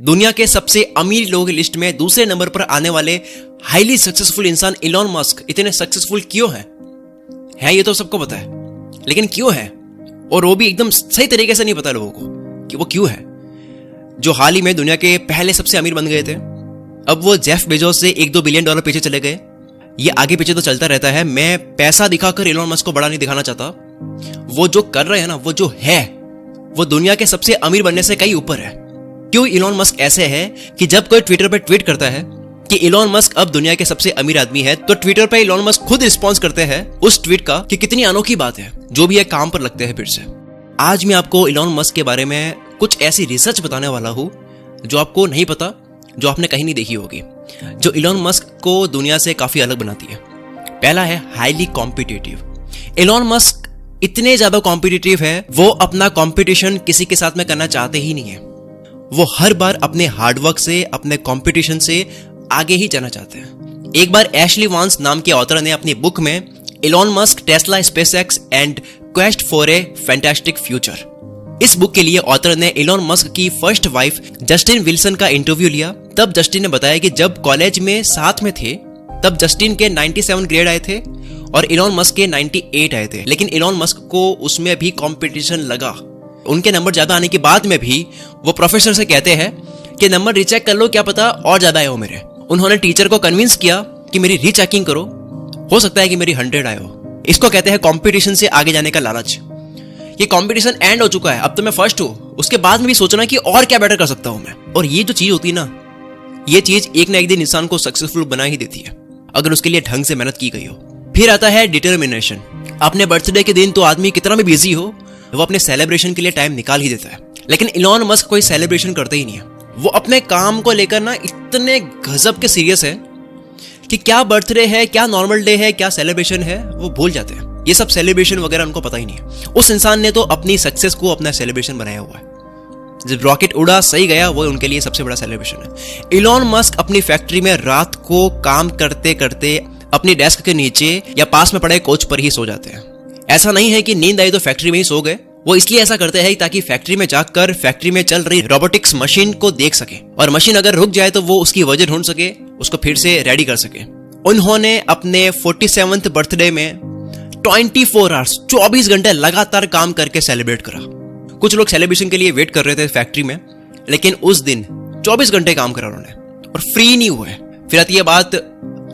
दुनिया के सबसे अमीर लोगों की लिस्ट में दूसरे नंबर पर आने वाले हाईली सक्सेसफुल इंसान इलॉन मस्क इतने सक्सेसफुल क्यों हैं? है ये तो सबको पता है, लेकिन क्यों है? और वो भी एकदम सही तरीके से नहीं पता लोगों को कि वो क्यों है। जो हाल ही में दुनिया के पहले सबसे अमीर बन गए थे, अब वो जेफ बेजोस से $1-2 बिलियन पीछे चले गए। ये आगे पीछे तो चलता रहता है। मैं पैसा दिखाकर इलॉन मस्क को बड़ा नहीं दिखाना चाहता। वो जो कर रहे हैं ना, वो जो है, वो दुनिया के सबसे अमीर बनने से कहीं ऊपर है। क्यों इलॉन मस्क ऐसे है कि जब कोई ट्विटर पर ट्वीट करता है कि इलॉन मस्क अब दुनिया के सबसे अमीर आदमी है, तो ट्विटर पे इलॉन मस्क खुद रिस्पॉन्स करते हैं उस ट्वीट का कि कितनी अनोखी बात है, जो भी है काम पर लगते हैं फिर से। आज मैं आपको इलॉन मस्क के बारे में कुछ ऐसी रिसर्च बताने वाला हूं जो आपको नहीं पता, जो आपने कहीं नहीं देखी होगी, जो इलॉन मस्क को दुनिया से काफी अलग बनाती है। पहला है हाईली कॉम्पिटिटिव। इलॉन मस्क इतने ज्यादा कॉम्पिटिटिव है, वो अपना कॉम्पिटिशन किसी के साथ में करना चाहते ही नहीं है। वो हर बार अपने हार्डवर्क से, अपने कॉम्पिटिशन से आगे ही जाना चाहते हैं। एक बार एशली वांस नाम के ऑथर ने अपनी बुक में Elon Musk, Tesla, SpaceX and quest for a fantastic future, इस बुक के लिए ऑथर ने इलॉन मस्क की फर्स्ट वाइफ जस्टिन विल्सन का इंटरव्यू लिया। तब जस्टिन ने बताया कि जब कॉलेज में साथ में थे, तब जस्टिन के 97 ग्रेड आए थे और इलॉन मस्क के 98 आए थे, लेकिन इलॉन मस्क को उसमें भी कंपटीशन लगा। उनके नंबर ज्यादा आने के बाद में भी वो प्रोफेसर से कहते हैं कि नंबर रीचेक कर लो, क्या पता और ज्यादा आए हो मेरे। उन्होंने टीचर को कन्विंस किया कि मेरी रीचेकिंग करो, हो सकता है कि मेरी 100 आए हो। इसको कहते हैं कंपटीशन से आगे जाने का लालच। ये कंपटीशन एंड हो चुका है, अब तो मैं फर्स्ट हूं, उसके बाद में भी सोचना कि और क्या बेटर कर सकता हूं मैं। और ये जो चीज होती है ना, ये चीज एक ना एक दिन इंसान को सक्सेसफुल बना ही देती है, अगर उसके लिए ढंग से मेहनत की गई हो। फिर आता है डिटर्मिनेशन। अपने बर्थडे के दिन तो आदमी कितना भी बिजी हो, वो अपने सेलिब्रेशन के लिए टाइम निकाल ही देता है, लेकिन इलॉन मस्क कोई सेलिब्रेशन करते ही नहीं है। वो अपने काम को लेकर ना इतने गजब के सीरियस है कि क्या बर्थडे है, क्या नॉर्मल डे है, क्या सेलिब्रेशन है, वो भूल जाते हैं। ये सब सेलिब्रेशन वगैरह उनको पता ही नहीं है। उस इंसान ने तो अपनी सक्सेस को अपना सेलिब्रेशन बनाया हुआ है। जब रॉकेट उड़ा, सही गया, वो उनके लिए सबसे बड़ा सेलिब्रेशन है। इलॉन मस्क अपनी फैक्ट्री में रात को काम करते करते अपनी डेस्क के नीचे या पास में पड़े कोच पर ही सो जाते हैं। ऐसा नहीं है कि नींद आई तो फैक्ट्री में ही सो गए। वो इसलिए ऐसा करते हैं ताकि फैक्ट्री में जाकर फैक्ट्री में चल रही रोबोटिक्स मशीन को देख सके, और मशीन अगर रुक जाए तो वो उसकी वजह ढूंढ सके, उसको फिर से रेडी कर सके। उन्होंने अपने 47th बर्थडे में 24 आवर्स 24 घंटे लगातार काम करके सेलिब्रेट करा। कुछ लोग सेलिब्रेशन के लिए वेट कर रहे थे फैक्ट्री में, लेकिन उस दिन 24 घंटे काम करा उन्होंने और फ्री नहीं हुए। फिर आती है बात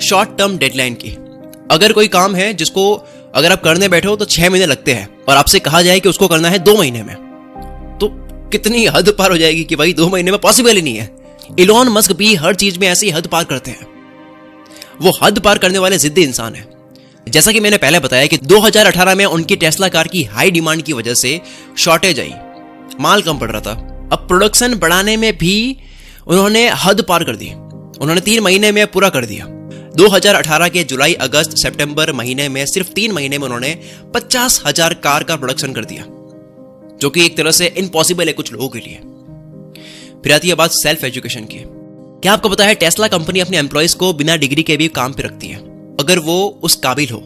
शॉर्ट टर्म डेडलाइन की। अगर कोई काम है जिसको अगर आप करने बैठे हो तो 6 महीने लगते हैं, और आपसे कहा जाए कि उसको करना है 2 महीने में, तो कितनी हद पार हो जाएगी कि भाई 2 महीने में पॉसिबल ही नहीं है। इलॉन मस्क भी हर चीज में ऐसी हद पार करते हैं। वो हद पार करने वाले जिद्दी इंसान है। जैसा कि मैंने पहले बताया कि 2018 में उनकी टेस्ला कार की हाई डिमांड की वजह से शॉर्टेज आई, माल कम पड़ रहा था। अब प्रोडक्शन बढ़ाने में भी उन्होंने हद पार कर दी। उन्होंने 3 महीने में पूरा कर दिया। 2018 के जुलाई, अगस्त, सितंबर महीने में, सिर्फ 3 महीने में उन्होंने 50,000 कार का प्रोडक्शन कर दिया, जो कि एक तरह से इम्पॉसिबल है कुछ लोगों के लिए। फिर आती है बात सेल्फ एजुकेशन की। क्या आपको पता है टेस्ला कंपनी अपने एम्प्लॉइज को बिना डिग्री के भी काम पे रखती है, अगर वो उस काबिल हो।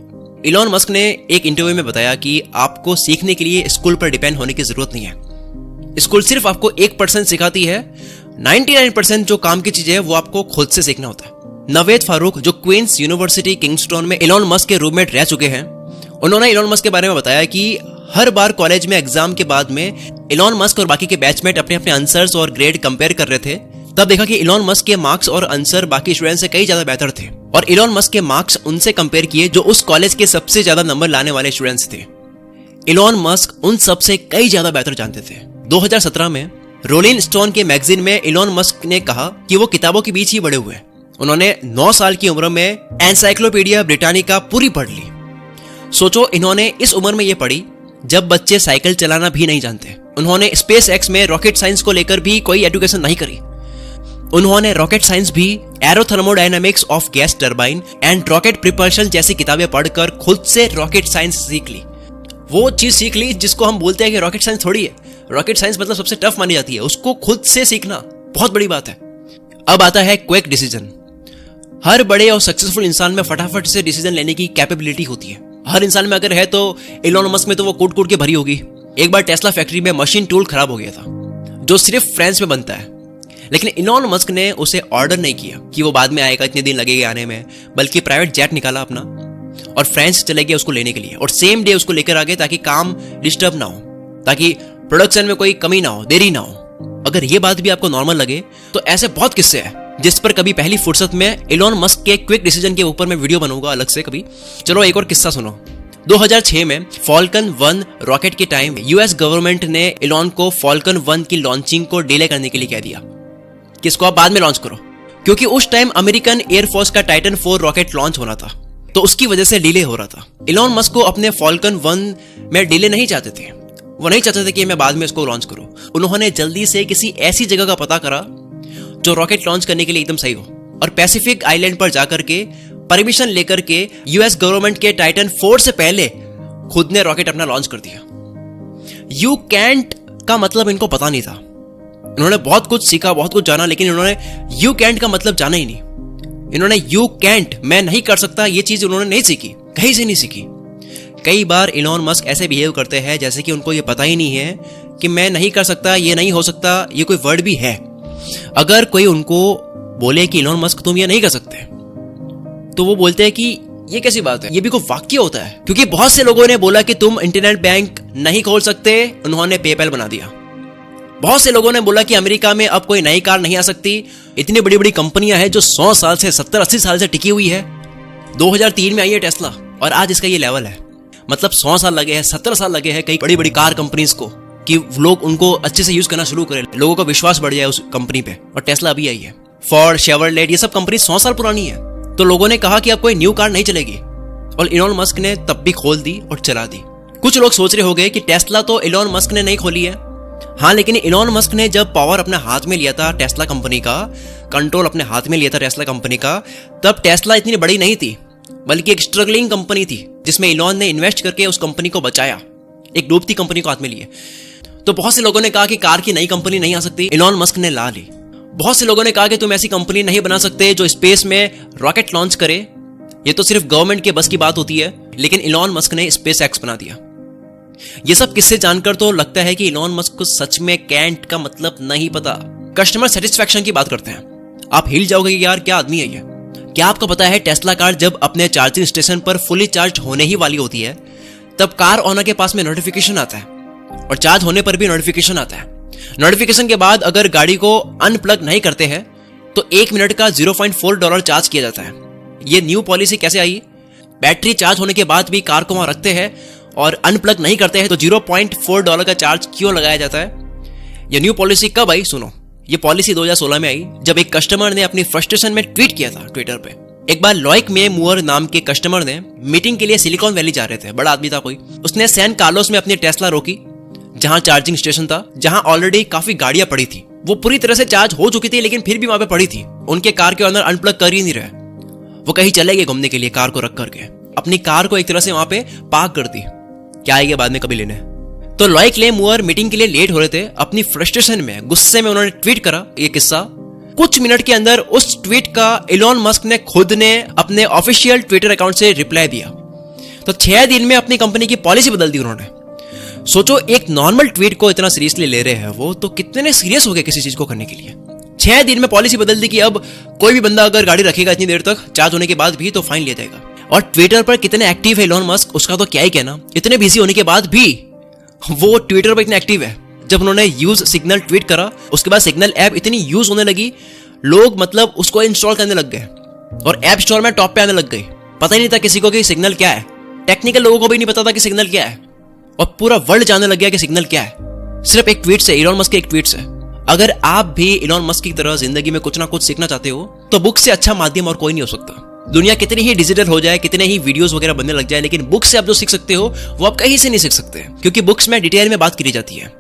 इलॉन मस्क ने एक इंटरव्यू में बताया कि आपको सीखने के लिए स्कूल पर डिपेंड होने की जरूरत नहीं है। स्कूल सिर्फ आपको 1% सिखाती है, 99% जो काम की चीजें है वो आपको खुद से सीखना होता है। नवेद फारूक, जो क्वींस यूनिवर्सिटी किंगस्टन में इलॉन मस्क के रूममेट रह चुके हैं, उन्होंने इलॉन मस्क के बारे में बताया कि हर बार कॉलेज में एग्जाम के बाद में इलॉन मस्क और बाकी के बैचमेट अपने अपने आंसर्स और ग्रेड कंपेयर कर रहे थे, तब देखा कि इलॉन मस्क के मार्क्स और आंसर बाकी स्टूडेंट्स से कई ज्यादा बेहतर थे, और इलॉन मस्क के मार्क्स उनसे कंपेयर किए जो उस कॉलेज के सबसे ज्यादा नंबर लाने वाले स्टूडेंट्स थे। इलॉन मस्क उन सबसे कई ज्यादा बेहतर जानते थे। 2017 में रोलिंग स्टोन के मैगजीन में इलॉन मस्क ने कहा कि वो किताबों के बीच ही बड़े हुए। उन्होंने 9 साल की उम्र में एनसाइक्लोपीडिया ब्रिटानिका पूरी पढ़ ली। सोचो, इन्होंने इस उम्र में ये पढ़ी जब बच्चे साइकिल चलाना भी नहीं जानते। उन्होंने स्पेस एक्स में रॉकेट साइंस को लेकर भी कोई एजुकेशन नहीं करी। उन्होंने रॉकेट साइंस भी, aerothermodynamics of gas turbine and rocket propulsion जैसी किताबें पढ़कर खुद से रॉकेट साइंस सीख ली। वो चीज सीख ली जिसको हम बोलते हैं कि रॉकेट साइंस थोड़ी है। रॉकेट साइंस मतलब सबसे टफ मानी जाती है, उसको खुद से सीखना बहुत बड़ी बात है। अब आता है क्विक डिसीजन। हर बड़े और सक्सेसफुल इंसान में फटाफट से डिसीजन लेने की कैपेबिलिटी होती है। हर इंसान में अगर है तो इलॉन मस्क में तो वो कूट कूट के भरी होगी। एक बार टेस्ला फैक्ट्री में मशीन टूल खराब हो गया था, जो सिर्फ फ्रांस में बनता है, लेकिन इलॉन मस्क ने उसे ऑर्डर नहीं किया कि वो बाद में आएगा, इतने दिन लगेगा आने में, बल्कि प्राइवेट जेट निकाला अपना और फ्रांस चले गए उसको लेने के लिए, और सेम डे उसको लेकर आ गए ताकि काम डिस्टर्ब ना हो, ताकि प्रोडक्शन में कोई कमी ना हो, देरी ना हो। अगर ये बात भी आपको नॉर्मल लगे तो ऐसे बहुत किस्से हैं जिस पर कभी पहली फुर्सत में इलॉन मस्क के क्विक डिसीजन के ऊपर मैं वीडियो बनाऊंगा अलग से कभी। चलो एक और किस्सा सुनो। 2006 में फॉल्कन 1 रॉकेट के टाइम यूएस गवर्नमेंट ने इलॉन को फॉल्कन 1 की लॉन्चिंग को डिले करने के लिए कह दिया कि इसको आप बाद में लॉन्च करो, क्योंकि उस टाइम अमेरिकन एयरफोर्स का टाइटन 4 रॉकेट लॉन्च होना था, तो उसकी वजह से डिले हो रहा था। इलॉन मस्क को अपने फॉल्कन 1 में डिले नहीं चाहते थे, वो नहीं चाहते थे कि मैं बाद में इसको लॉन्च करूं। उन्होंने जल्दी से किसी ऐसी जगह का पता करा जो रॉकेट लॉन्च करने के लिए एकदम सही हो, और पैसिफिक आइलैंड पर जाकर के परमिशन लेकर के यूएस गवर्नमेंट के टाइटन 4 से पहले खुद ने रॉकेट अपना लॉन्च कर दिया। यू कैंट का मतलब इनको पता नहीं था। इन्होंने बहुत कुछ सीखा, बहुत कुछ जाना, लेकिन इन्होंने यू कैंट का मतलब जाना ही नहीं। इन्होंने यू कैंट, मैं नहीं कर सकता, ये चीज उन्होंने नहीं सीखी, कहीं से नहीं सीखी। कई बार इलॉन मस्क ऐसे बिहेव करते हैं जैसे कि उनको ये पता ही नहीं है कि मैं नहीं कर सकता, ये नहीं हो सकता, ये कोई वर्ड भी है। अगर कोई उनको बोले कि इलॉन मस्क तुम ये नहीं कर सकते, तो वो बोलते हैं कि ये कैसी बात है, ये भी कोई वाक्य होता है। क्योंकि बहुत से लोगों ने बोला कि तुम इंटरनेट बैंक नहीं खोल सकते, उन्होंने पेपैल बना दिया। बहुत से लोगों ने बोला कि अमेरिका में अब कोई नई कार नहीं आ सकती, इतनी बड़ी बड़ी कंपनियां हैं जो 100 साल से 70-80 साल से टिकी हुई है। 2003 में आई है टेस्ला और आज इसका ये लेवल है। मतलब 100 साल लगे हैं, 70 साल लगे हैं कई बड़ी बड़ी कार कंपनीज को कि लोग उनको अच्छे से यूज करना शुरू करें, लोगों का विश्वास बढ़ जाए उस कंपनी पे, और टेस्ला अभी आई है। फोर्ड, शेवरलेट, ये सब कंपनी 100 साल पुरानी है। तो लोगों ने कहा कि अब कोई न्यू कार नहीं चलेगी, और इलॉन मस्क ने तब भी खोल दी और चला दी। कुछ लोग सोच रहे होंगे कि टेस्ला तो इलॉन मस्क ने नहीं खोली है। हाँ, लेकिन इलॉन मस्क ने जब पावर अपने हाथ में लिया था, टेस्ला कंपनी का कंट्रोल अपने हाथ में लिया था टेस्ला कंपनी का, तब टेस्ला इतनी बड़ी नहीं थी, बल्कि एक स्ट्रगलिंग कंपनी थी जिसमें इलॉन ने इन्वेस्ट करके उस कंपनी को बचाया, एक डूबती कंपनी को हाथ में लिए। तो बहुत से लोगों ने कहा कि कार की नई कंपनी नहीं आ सकती, इलॉन मस्क ने ला ली। बहुत से लोगों ने कहा कि तुम ऐसी कंपनी नहीं बना सकते जो स्पेस में रॉकेट लॉन्च करे, ये तो सिर्फ गवर्नमेंट के बस की बात होती है, लेकिन इलॉन मस्क ने स्पेस एक्स बना दिया। ये सब किस्से जानकर तो लगता है कि इलॉन मस्क को सच में कैंट का मतलब नहीं पता। कस्टमर सेटिस्फैक्शन की बात करते हैं, आप हिल जाओगे कि यार क्या आदमी है ये। क्या आपको पता है टेस्ला कार जब अपने चार्जिंग स्टेशन पर फुली चार्ज होने ही वाली होती है, तब कार ओनर के पास में नोटिफिकेशन आता है, और चार्ज होने पर भी नोटिफिकेशन आता है। नोटिफिकेशन के बाद अगर गाड़ी को अनप्लग नहीं करते हैं तो 1 मिनट का $0.4 चार्ज किया जाता है। ये न्यू पॉलिसी कैसे आई? बैटरी चार्ज होने के बाद भी कार को वहां रखते हैं और अनप्लग नहीं करते हैं तो $0.4 का चार्ज क्यों लगाया जाता है? ये न्यू पॉलिसी कब आई? सुनो, ये पॉलिसी 2016 में आई जब एक कस्टमर ने अपनी फ्रस्ट्रेशन में ट्वीट किया था ट्विटर पे। एक बार लॉइक में मुअर नाम के कस्टमर ने मीटिंग के लिए सिलिकॉन वैली जा रहे थे, बड़ा आदमी था कोई। उसने सैन कार्लोस में अपनी टेस्ला रोकी, जहां चार्जिंग स्टेशन था, जहां ऑलरेडी काफी गाड़ियां पड़ी थी। वो पूरी तरह से चार्ज हो चुकी थी, लेकिन फिर भी वहां पे पड़ी थी। उनके कार के अंदर अनप्लग कर ही नहीं रहे। वो कहीं चले गए घूमने के लिए, कार को रख करके अपनी कार को एक तरह से वहां पे पार्क कर दी। क्या आएगा बाद में कभी लेने। तो लॉइक ले मुअर मीटिंग के लिए लेट हो रहे थे। अपनी फ्रस्ट्रेशन में, गुस्से में उन्होंने ट्वीट करा ये किस्सा। कुछ मिनट के अंदर उस ट्वीट का इलॉन मस्क ने खुद ने अपने ऑफिशियल ट्विटर अकाउंट से रिप्लाई दिया। तो 6 दिन में अपनी कंपनी की पॉलिसी बदल दी उन्होंने। सोचो, एक नॉर्मल ट्वीट को इतना सीरियसली ले रहे हैं वो, तो कितने सीरियस हो गए किसी चीज को करने के लिए। 6 दिन में पॉलिसी बदल दी कि अब कोई भी बंदा अगर गाड़ी रखेगा इतनी देर तक चार्ज होने के बाद भी तो फाइन लिया जाएगा। और ट्विटर पर कितने एक्टिव है इलॉन मस्क, उसका तो क्या ही कहना। इतने बिजी होने के बाद भी वो ट्विटर पर इतने एक्टिव है। जब उन्होंने यूज सिग्नल ट्वीट करा, उसके बाद सिग्नल ऐप इतनी यूज होने लगी, लोग मतलब उसको इंस्टॉल करने लग गए और ऐप स्टोर में टॉप पे आने लग गई। पता ही नहीं था किसी को कि सिग्नल क्या है। टेक्निकल लोगों को भी नहीं पता था कि सिग्नल क्या है, और पूरा वर्ल्ड जानने लग गया कि सिग्नल क्या है, सिर्फ एक ट्वीट से, इलॉन मस्क के एक ट्वीट से। अगर आप भी इलॉन मस्क की तरह जिंदगी में कुछ ना कुछ सीखना चाहते हो तो बुक से अच्छा माध्यम और कोई नहीं हो सकता। दुनिया कितनी ही डिजिटल हो जाए, कितने ही वीडियोस वगैरह बनने लग जाए, लेकिन बुक से आप जो सीख सकते हो वो आप कहीं से नहीं सीख सकते, क्योंकि बुक्स में डिटेल में बात करी जाती है।